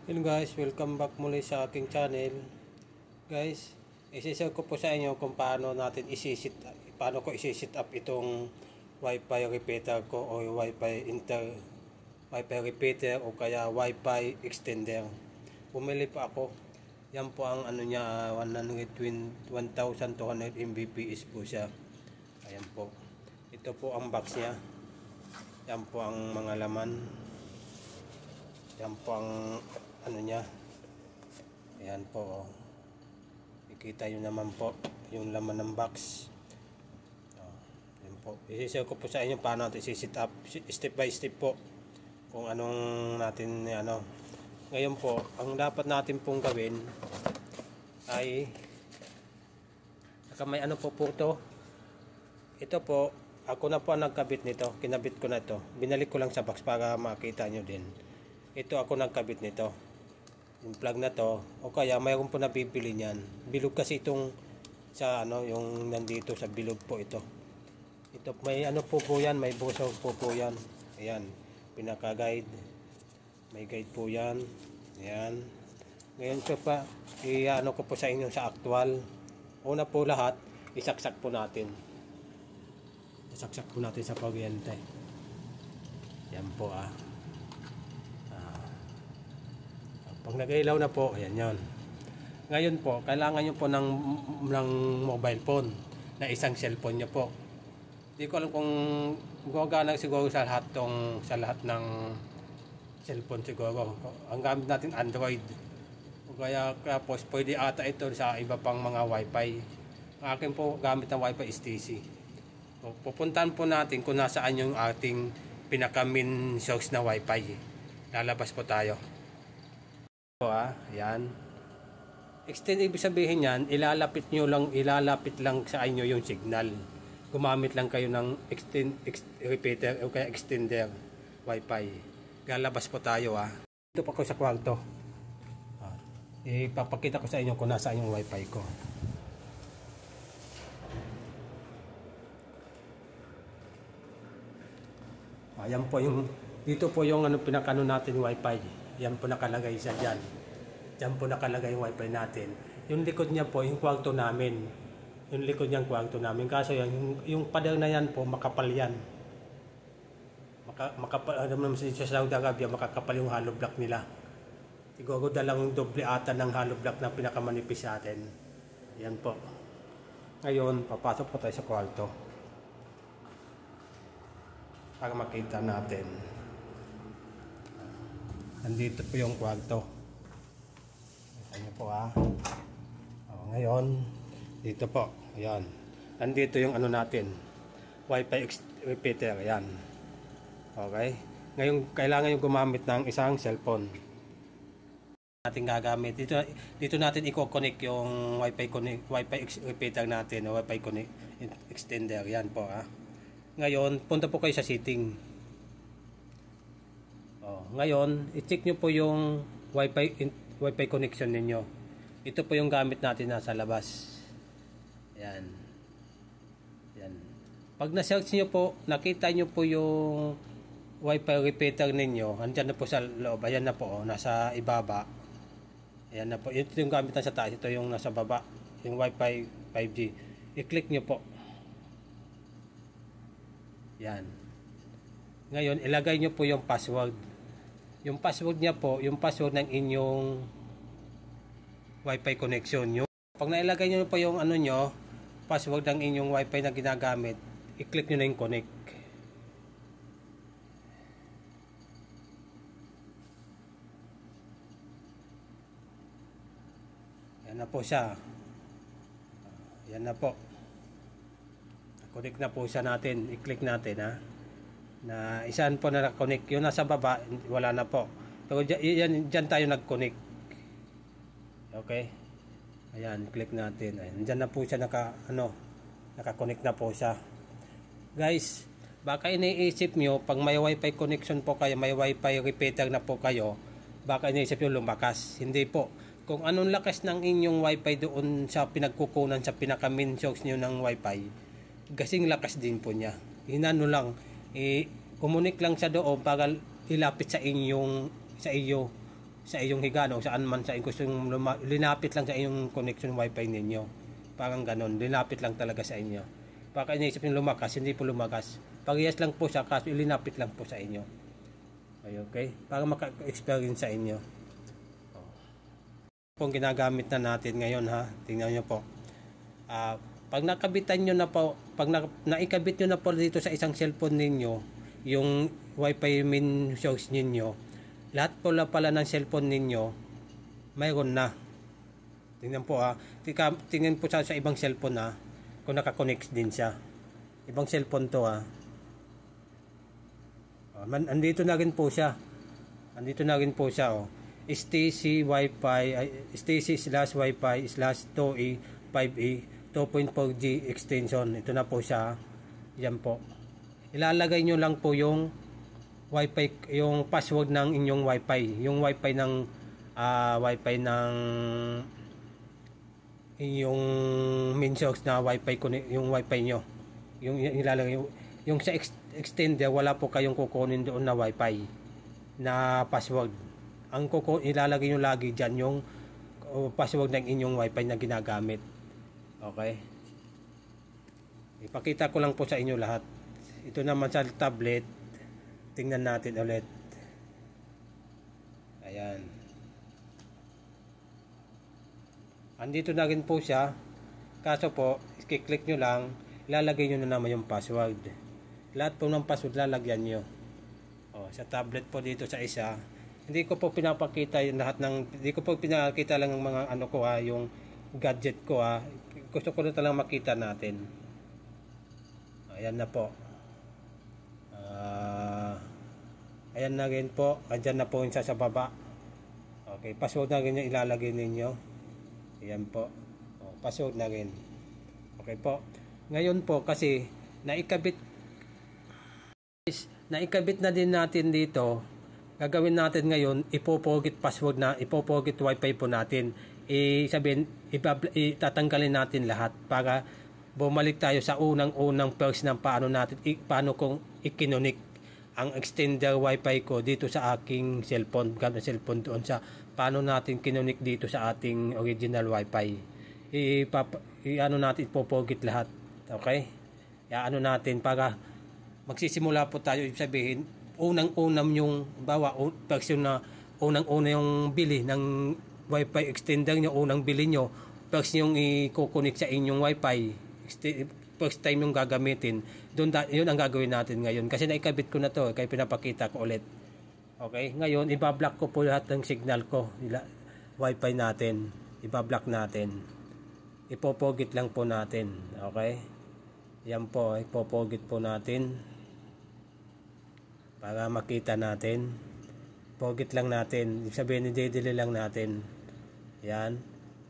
Hello guys, welcome back muli sa aking channel. Guys, isi-share ko po sa inyo kung paano ko isi-set up itong Wi-Fi repeater ko o Wi-Fi repeater o kaya Wi-Fi extender. Bumili pa ako. Yan po ang ano niya, 1200 Mbps po siya. Ayan po. Ito po ang box niya. Yan po ang mga laman. Yan po ang ano niya. Ayan po. Ikita nyo naman po yung laman ng box. Ayan po. I-share ko po sa inyo paano natin i-set up step by step po kung anong natin ano. Ngayon po, ang dapat natin pong gawin ay may ano po ito. Ito po, ako na po ang nagkabit nito. Kinabit ko na ito. Binalik ko lang sa box para makita nyo din. Ito ako nagkabit nito. Yung plug na to, o kaya mayroon po nabibili niyan. Bilog kasi itong sa ano, yung nandito sa bilog po ito. Ito may ano po yan, may busog po yan. Ayan, pinaka-guide. May guide po yan. Ayan. Ngayon ko pa, i-ano ko po sa inyo sa actual. Una po lahat, isaksak po natin. Isaksak po natin sa kuryente. Yan po Pag nag-ilaw na po, ayan yon. Ngayon po, kailangan nyo po ng mobile phone na isang cellphone nyo po. Hindi ko alam kung gumagana siguro sa lahat ng cellphone siguro. Ang gamit natin Android. O kaya tapos pwede ata ito sa iba pang mga Wi-Fi. Ang akin po gamit ng Wi-Fi is TC. Pupuntahan po natin kung nasaan yung ating pinaka-main source na Wi-Fi. Lalabas po tayo. Yan. Extend ibig sabihin yan, ilalapit lang sa inyo yung signal. Gumamit lang kayo ng repeater o kaya extender Wi-Fi. Lalabas po tayo Dito pa ko sa kwarto. Ipapakita ko sa inyo kung nasaan yung Wi-Fi ko. Ayan po yung dito po yung pinakano natin Wi-Fi. Yan po nakalagay siya dyan. Yan po nakalagay yung Wi-Fi natin. Yung likod niya po, yung kwarto namin. Yung likod niyang kwarto namin. Kaso yan, yung pader na yan po, makapal yan. Makapal, sa Saudi Arabia, makakapal yung hollow block nila. Siguro dalang doble ata ng hollow block na pinakamanipis sa atin. Yan po. Ngayon, papasok po tayo sa kwarto. Para makita natin. Nandito po yung kwarto. Ayan niyo po ngayon, dito po. Ayan. Nandito yung ano natin. Wi-Fi repeater. Ayan. Okay. Ngayon, kailangan yung gumamit ng isang cellphone. Natin gagamit. Dito natin i-connect yung Wi-Fi repeater natin. O Wi-Fi extender. Ayan po Ngayon, punta po kayo sa setting. Ngayon, i-check nyo po yung Wi-Fi connection ninyo. Ito po yung gamit natin nasa labas. Ayan. Ayan. Pag na-search nyo po, nakita nyo po yung Wi-Fi repeater ninyo. Andyan na po sa loob. Ayan na po, nasa ibaba. Ayan na po. Ito yung gamit na sa taas. Ito yung nasa baba. Yung Wi-Fi 5G. I-click nyo po. Ayan. Ngayon, ilagay nyo po yung password. Yung password niya po, yung password ng inyong Wi-Fi connection nyo. Pag nailagay nyo po yung password ng inyong Wi-Fi na ginagamit, i-click nyo na yung connect. Yan na po siya. Yan na po. Connect na po siya natin. I-click natin na isaan po na na-connect. Yung nasa baba, wala na po. Pero dyan tayo nag-connect. Okay? Ayan, click natin. Ayan, dyan na po siya naka-connect na po siya. Guys, baka iniisip nyo, pag may Wi-Fi connection po kayo, may Wi-Fi repeater na po kayo, baka iniisip nyo lumakas. Hindi po. Kung anong lakas ng inyong Wi-Fi doon sa pinagkukunan sa pinaka-main source nyo ng Wi-Fi, kasing lakas din po niya. Hinano lang, kumunik lang sa doon para ilapit sa iyo sa iyong higaan o saan man sa iyong linapit lang sa iyong connection wifi ninyo. Parang ganon, linapit lang talaga sa inyo. Baka iniisip nyo lumakas, hindi po lumakas. Parehas lang po siya, kaso ilinapit lang po sa inyo. Okay? Para maka-experience sa inyo. Pong ginagamit na natin ngayon ha. Tingnan nyo po. Pag nakabitan nyo na po, pag naikabit nyo na po dito sa isang cellphone ninyo, yung wifi main source ninyo, lahat pala ng cellphone ninyo, mayroon na. Tingnan po ha. Tingnan po sa ibang cellphone ha. Kung nakakonect din siya. Ibang cellphone to ha. Andito na rin po siya. Andito na rin po siya oh. STC Wi-Fi, STC/Wi-Fi/2E 5E 2.4G extension. Ito na po siya. Yan po. Ilalagay nyo lang po yung Wi-Fi, yung password ng inyong Wi-Fi. Yung Wi-Fi ng inyong main source na Wi-Fi, yung Wi-Fi nyo. Yung ilalagay yung sa extender, wala po kayong kukunin doon na Wi-Fi na password. Ang ilalagay nyo lagi dyan yung password ng inyong Wi-Fi na ginagamit. Okay? Ipakita ko lang po sa inyo lahat. Ito naman sa tablet. Tingnan natin ulit. Ayan. Andito na rin po siya. Kaso po, i-click nyo lang, ilalagay nyo na naman yung password. Lahat po ng password lalagyan nyo. Sa tablet po dito sa isa. Hindi ko po pinapakita yung lahat ng, hindi ko po pinakita lang ng mga ano ko ha, yung gadget ko ha. Gusto ko na talagang makita natin. Ayan na po. Ayan na rin po. Andyan na po yung sa baba. Okay, password na rin yung ilalagay ninyo. Ayan po. Password na rin. Okay po. Ngayon po kasi naikabit na din natin dito. Gagawin natin ngayon, ipo-forget password na, ipo-forget wifi po natin. Itatanggalin natin lahat para bumalik tayo sa unang first ng paano kung ikinonik ang extender wifi ko dito sa aking cellphone, gamit cellphone doon sa paano natin kinonik dito sa ating original wifi. Ano natin, ipo-forget lahat. Okay? Ano natin para magsisimula po tayo, ibig sabihin unang-unang yung version na unang-una yung bili ng wifi extender nyo, unang bili nyo, first yung i-connect sa inyong wifi, first time yung gagamitin, yun ang gagawin natin ngayon. Kasi naikabit ko na to, kaya pinapakita ko ulit. Okay, ngayon ibablock ko po lahat ng signal ko, wifi natin, ibablock natin. Ipopogit lang po natin. Okay, yan po, ipopogit po natin para makita natin. Pogit lang natin, ibig sabihin i-delete lang natin. Yan,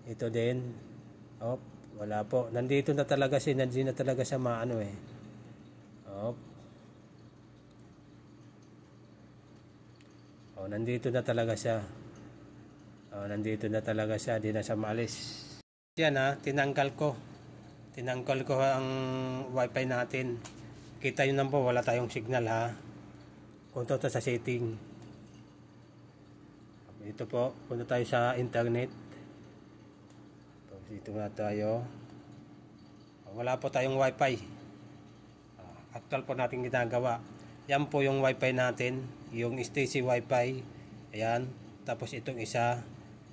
ito din. Wala po, nandito na talaga siya, nandito na talaga siya maano eh. Nandito na talaga siya. Nandito na talaga siya, di na siya maalis. Yan ha, tinanggal ko ang wifi natin. Kita yun lang po, wala tayong signal ha. Punta tayo sa setting. Ito po, punta tayo sa internet. Dito na tayo. Wala po tayong wifi. Actual po natin ginagawa. Yan po yung wifi natin, yung STC wifi. Ayan, tapos itong isa.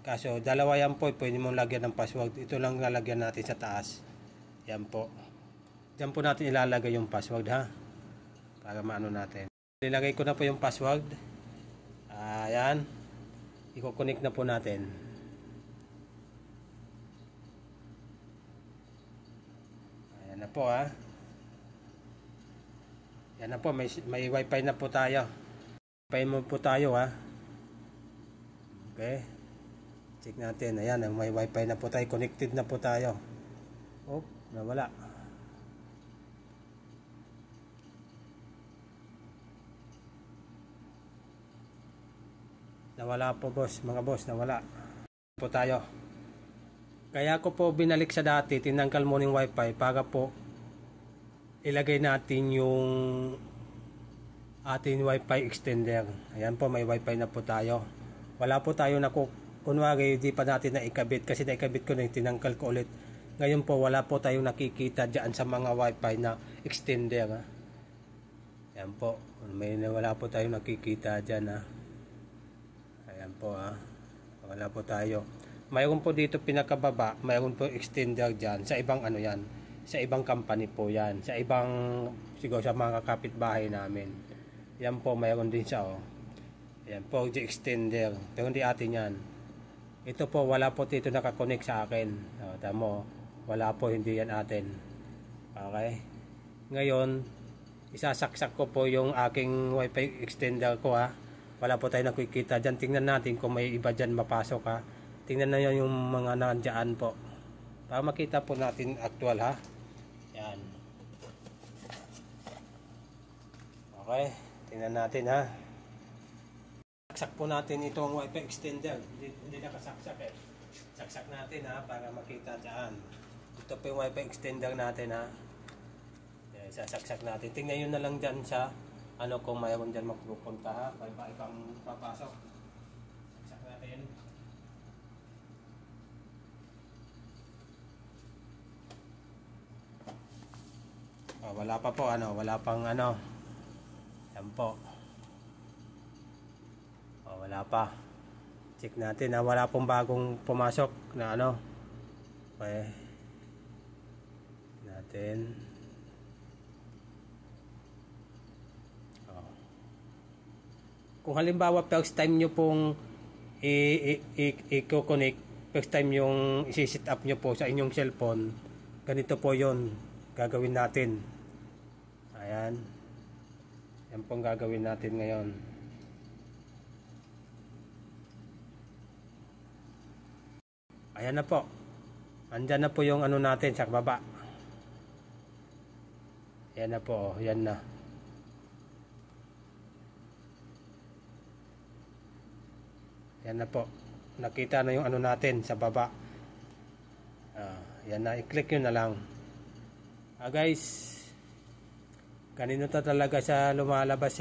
Kaso dalawa yan po, pwede mong lagyan ng password. Ito lang lalagyan natin sa taas. Yan po. Diyan po natin ilalagay yung password ha. Para maano natin. Nilagay ko na po yung password. Ayan. I-connect na po natin. Ayan na po ha. Yan na po, may wifi na po tayo. Wifi mo po tayo ha. Okay. Check natin. Ayan, may wifi na po tayo. Connected na po tayo. Nawala. Nawala po boss, mga boss, nawala. Po tayo. Kaya ko po binalik sa dati, tinanggal mo yung wifi para po ilagay natin yung ating wifi extender. Ayan po, may wifi na po tayo. wala po tayo kunwari di pa natin naikabit kasi naikabit ko na yung tinangkal ko ulit. Ngayon po wala po tayong nakikita dyan sa mga wifi na extender. Ayan po, wala po tayong nakikita dyan. Ayan po wala po tayo. Mayroon po dito pinakababa, mayroon po extender dyan sa ibang ano yan, sa ibang company po yan, sa ibang siguro sa mga kapitbahay namin. Yan po mayroon din siya Ayan po the extender, pero hindi atin yan. Ito po wala po dito nakakonect sa akin. Tamo, wala po, hindi yan atin. Okay, ngayon isasaksak ko po yung aking wifi extender ko wala po tayo nakikita dyan. Tingnan natin kung may iba dyan mapasok tingnan na yung mga nandyan po para makita po natin actual yan. Okay, tingnan natin saksak po natin itong wifi extender. Hindi nakasaksak saksak natin para makita dyan. Ito po yung wifi extender natin yan, sasaksak natin. Tingnan nyo na lang dyan sa kung mayroon dyan magpupunta may ibang papasok. Saksak natin. Wala pa po wala pang yan po. Wala pa. Check natin wala pong bagong pumasok na okay. Natin. Kung halimbawa first time nyo pong i-connect, first time yung isi-set up nyo po sa inyong cellphone, ganito po yon gagawin natin. Ayan. Yan pong gagawin natin ngayon. Ayan na po. Andyan na po yung natin sa baba. Yan na po. Yan na. Yan na po. Nakita na yung natin sa baba. Yan na. I-click yun na lang. Guys. Ganito talaga sa lumalabas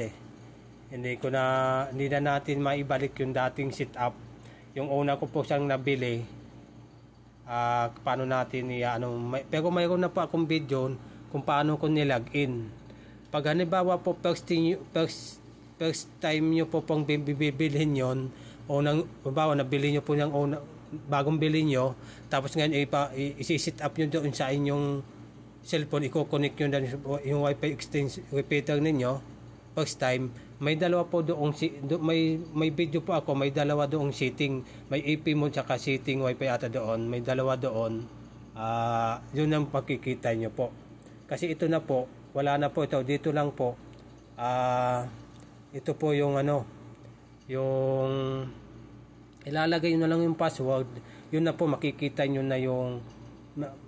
Hindi na natin maibalik yung dating setup. Yung una ko po siyang nabili. Paano natin pero mayroon na po akong video kung paano ko nilagin. Pag halimbawa po first time nyo po pong bibilhin yon halimbawa nabili nyo po bagong bili nyo, tapos ngayon isi-set up nyo doon sa inyong cellphone, i-connect nyo na yung wifi extension repeater ninyo first time. May dalawa po doong may video po ako, may dalawa doong setting, may AP mode saka setting wifi ata doon, may dalawa doon. Yun ang makikita nyo po. Kasi ito na po, wala na po ito, dito lang po. Ito po yung yung ilalagay nyo na lang yung password. Yun na po, makikita nyo na yung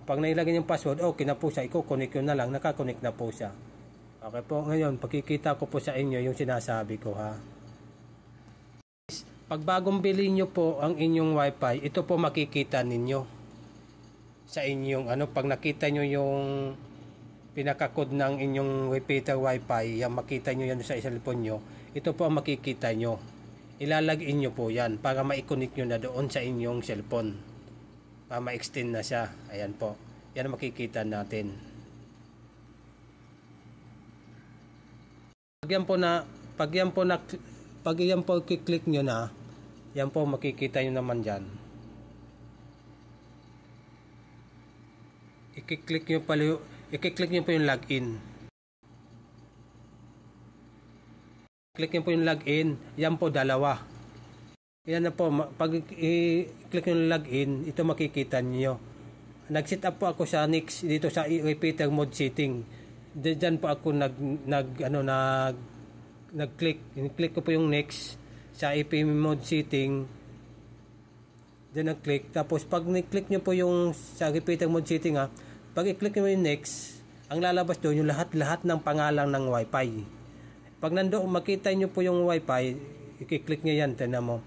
pag nailagay yung password, okay na po siya, i-connect nyo na lang, nakakonect na po siya. Okay po, ngayon pakikita ko po sa inyo yung sinasabi ko Pag bagong bili nyo po ang inyong wifi, ito po makikita ninyo sa inyong pag nakita nyo yung pinaka-code ng inyong repeater wifi, yan makita nyo yan sa cellphone nyo, ito po ang makikita nyo. Ilalagay nyo po yan para ma-connect nyo na doon sa inyong cellphone para ma-extend na siya. Ayan po, yan ang makikita natin. Pag yan po i-click nyo na, yan po makikita nyo naman dyan. I-click nyo po yung login. Click nyo po yung login, yan po dalawa. Yan na po, pag i-click nyo yung login, ito makikita nyo. Nag-set up po ako sa next dito sa repeater mode setting. Diyan po ako nag-click ko po yung next sa IP mode setting. Diyan nag-click. Tapos pag ni-click nyo po yung sa repeater mode setting pag i-click nyo yung next, ang lalabas doon yung lahat ng pangalan ng wifi. Pag nandoon makita nyo po yung wifi, i-click nyo yan, tignan mo.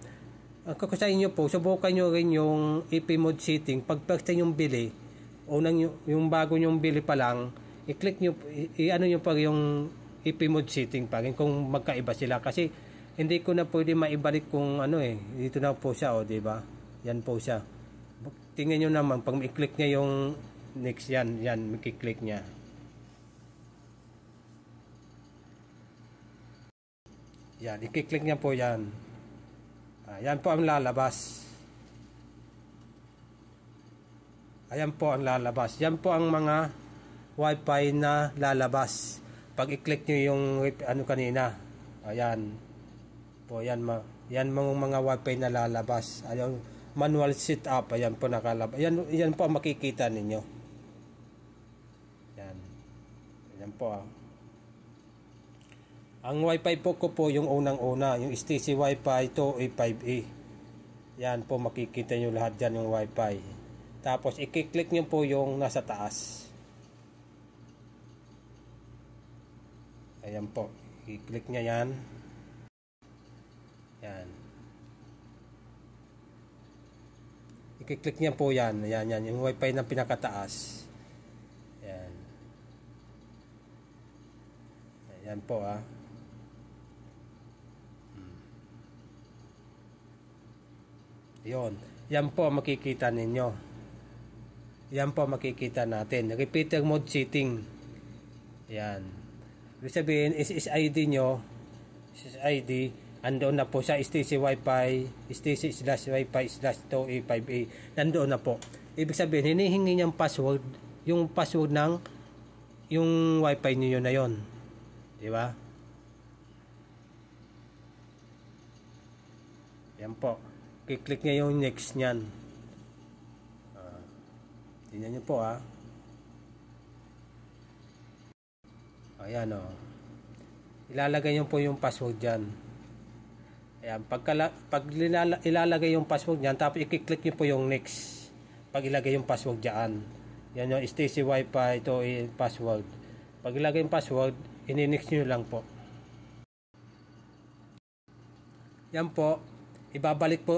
Ang kukusahin nyo po, subukan nyo rin yung IP mode setting. Pag first time yung bili, yung bago yung bili pa lang, i-click nyo, i-ano nyo pa yung IP mode setting pa rin kung magkaiba sila. Kasi hindi ko na pwede maibalik kung ano eh. Dito na po siya, oh, di ba? Yan po siya. Tingnan nyo naman, pag i-click niya yung next yan, makiklik niya. Yan, i-click niya po yan. Yan po ang lalabas. Ayan po ang lalabas. Yan po ang mga wifi na lalabas. Pag i-click nyo yung ano kanina. Ayan. Po, yan mga wifi na lalabas. Ayan, manual setup. Ayan po nakalabas. Yan po ang makikita ninyo. Yan. Ayan po Ang wifi po ko po yung unang-una. Yung STC Wi-Fi 2A5E. Yan po makikita nyo lahat dyan yung wifi. Tapos i-click nyo po yung nasa taas. Ayan po. I-click nyo yan. Yan. I-click nyo po yan. Yan. Yung wifi na pinakataas. Yan. Ayan po Yun. Yan po makikita ninyo. Yan po makikita natin. Repeater mode setting. Yan. Ibig sabihin, SSID nyo, SSID, andoon na po sa STC Wi-Fi, STC/Wi-Fi/2A5A. Nandoon na po. Ibig sabihin, hinihingi niyang password, yung password ng yung Wi-Fi niyo na yon. Di ba? Yan po. I-click niya yung next niyan. Tingnan nyo po Ayan Ilalagay nyo po yung password dyan. Ayan. Pag ilalagay yung password dyan, tapos i-click nyo po yung next. Pag ilagay yung password dyan. Yan yung STC Wi-Fi, ito yung password. Pag ilagay yung password, ini-next nyo lang po. Yan po. Ibabalik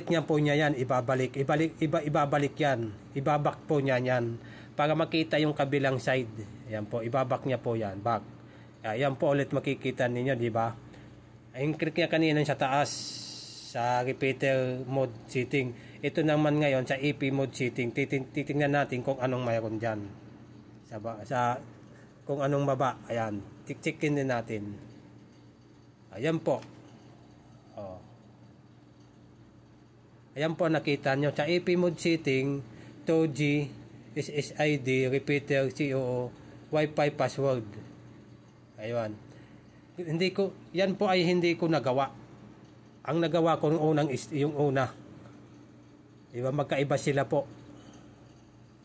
niya po niya yan, ibabalik yan, ibabak po niya yan para makita yung kabilang side. Ayan po, ibabak niya po yan, back. Ayan po ulit makikita ninyo, di ba? Yung click niya kanina sa taas sa repeater mode setting. Ito naman ngayon sa EP mode setting. Titingnan natin kung anong mayroon diyan. Kung anong baba. Ayan, checkin din natin. Ayan po. Ayan po nakita nyo. Sa AP mode setting, 2G, SSID, repeater, COO, Wi-Fi password. Ayun. Yan po ay hindi ko nagawa. Ang nagawa ko yung una. Diba? Magkaiba sila po.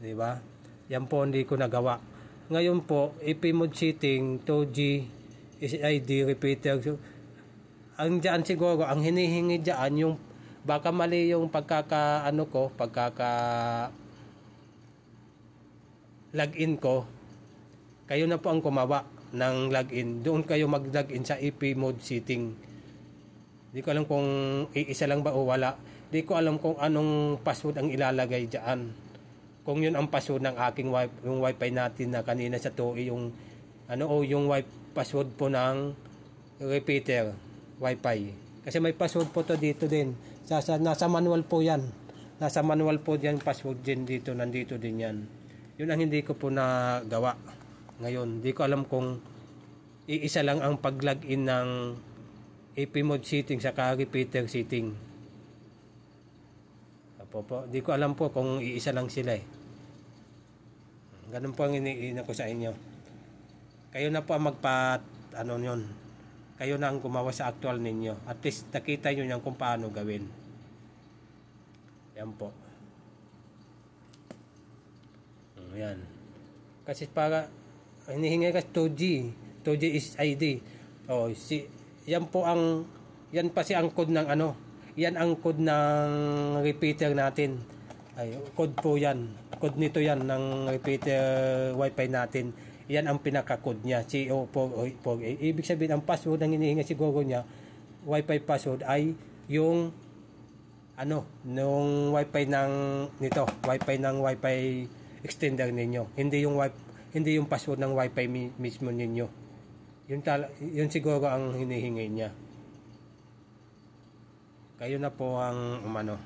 Diba? Yan po hindi ko nagawa. Ngayon po, AP mode setting, 2G, SSID, repeater. Ang dyan siguro, ang hinihingi dyan yung baka mali yung login ko. Kayo na po ang kumawa ng login. Doon kayo mag-login sa EP mode setting. Di ko alam kung iisa lang ba o wala. Di ko alam kung anong password ang ilalagay diyan. Kung yun ang password ng aking yung wifi natin na kanina sa TOE, yung yung password po ng repeater wifi. Kasi may password po to dito din. Nasa manual po yan. Nasa manual po yan password din dito. Nandito din yan. Yun ang hindi ko po nagawa. Ngayon, hindi ko alam kung iisa lang ang pag-login ng AP mode setting sa repeater setting. Hindi ko alam po kung iisa lang sila Ganun po ang iniina ko sa inyo. Kayo na po ang yun. Kayo na ang gumawa sa actual ninyo. At least nakita nyo yan kung paano gawin. Yan po. Ayan. Kasi para hinihingi kasi 2G is ID. Yan pa ang code ng yan ang code ng repeater natin. Code po yan. Code nito yan ng repeater wifi natin. Yan ang pinaka-code niya, CO4A. Ibig sabihin, ang password ang hinihingi siguro niya, wifi password ay yung nung wifi ng wifi extender ninyo. Hindi yung password ng wifi mismo ninyo. Yun siguro ang hinihingi niya. Kayo na po ang umano.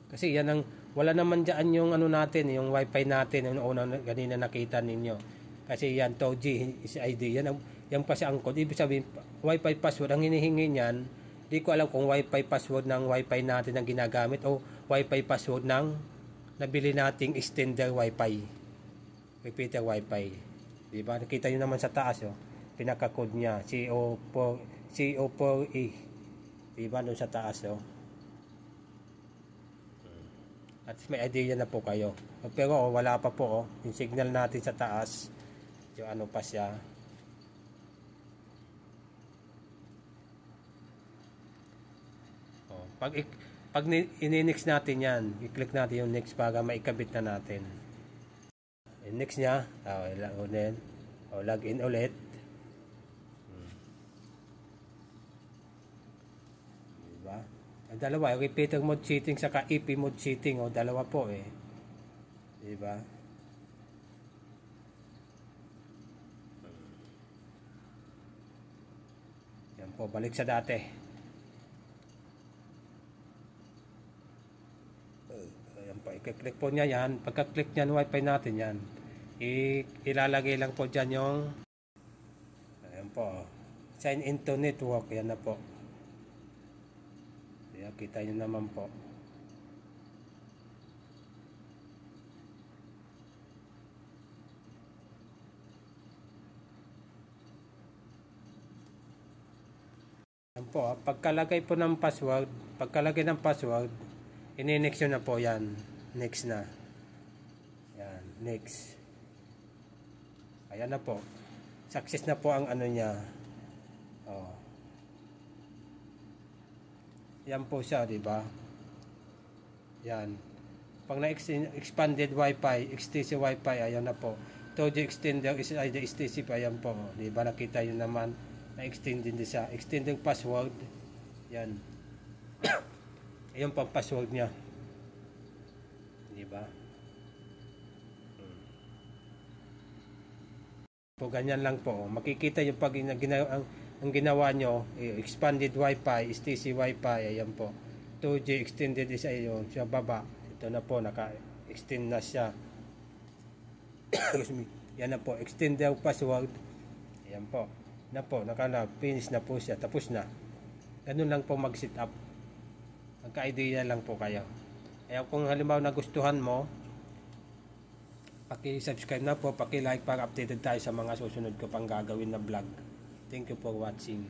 Kasi yan ang wala naman diyan yung ano natin, yung wifi natin, yung una ganina nakita ninyo. Kasi yan 2G is ID. Yan pa ang code. Ibig sabihin wifi password ang hinihingi niyan. Di ko alam kung wifi password ng wifi natin ang ginagamit o wifi password ng nabili nating extender wifi. Repeater wifi. Di ba? Nakita niyo naman sa taas oh. Pinaka-code niya CO4E. Di ba doon sa taas oh. At may idea na po kayo. Pero wala pa po yung signal natin sa taas. Yung ano pa siya. Pag ini-next natin yan, i-click natin yung next para maikabit na natin. Yung next niya, login ulit. Diba? Ang dalawa, repeater mode setting saka EP mode setting dalawa po eh. Diba? Yan po, balik sa dati. Ayan po, i-click po niya yan. Pagka-click niyan, wifi natin yan. Ilalagay lang po dyan yung ayan po, sign into network. Yan na po. Ayan, kita nyo naman po. Ayan po, pagkalagay po ng password, ini-next nyo na po yan. Next na. Yan, next. Ayan na po. Success na po ang ano niya. Yan po siya, di ba? Yan. Pag na-expanded Wi-Fi, XTC Wi-Fi, ayan na po. 2G extender is ID XTC pa, ayan po. Di ba? Nakita yun naman. Na-extend din siya. Extending password. Yan. Ayan po ang password niya. Di ba? Po, ganyan lang po. Makikita yung pag ang ginawa nyo, expanded Wi-Fi, STC Wi-Fi, ayan po. 2G extended is ayun, sa baba. Ito na po, naka-extend na siya. Yan na po, extended password. Ayan po. Na po, finish na po siya. Tapos na. Ganun lang po mag-set up. Magka-idea lang po kayo. Kaya kung halimbawa nagustuhan mo, paki-subscribe na po, paki-like para updated tayo sa mga susunod ko pang gagawin na vlog. Thank you for watching.